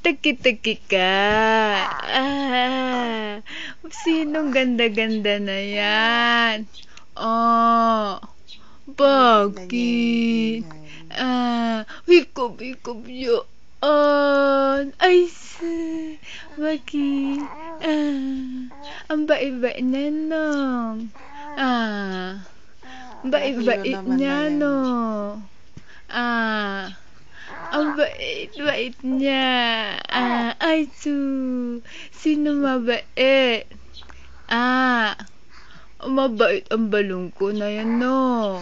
Taki-taki ka. Sinong ganda-ganda na yan? Oh, bakit? Hikab-hikab yun. Ay, bakit? Ang bait-bait na no. Ang bait-bait niya no. Ang bait-bait niya. Ay, sino mabait? Mabait ang balong ko na yan, no.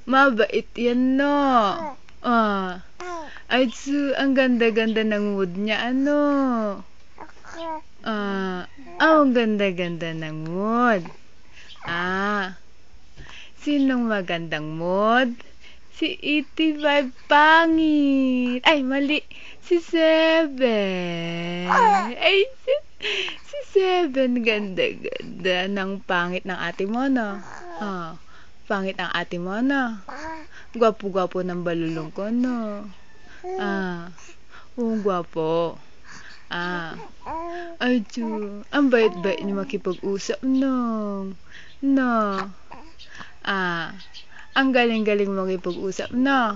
Mabait yan, no. Ay, ang ganda-ganda ng mood niya, ano. Ang ganda-ganda ng mood. Sinong magandang mood? Si 85 pangit. Ay, mali. Si 7. Ay, si 7 ganda-ganda ng pangit ng ate mo, no? Pangit ang ate mo, no? Gwapo-gwapo ng balulong ko, no? Gwapo. Ay, ang bait-bait niyo makipag-usap, no? No. Ang galing-galing makipag-usap, no?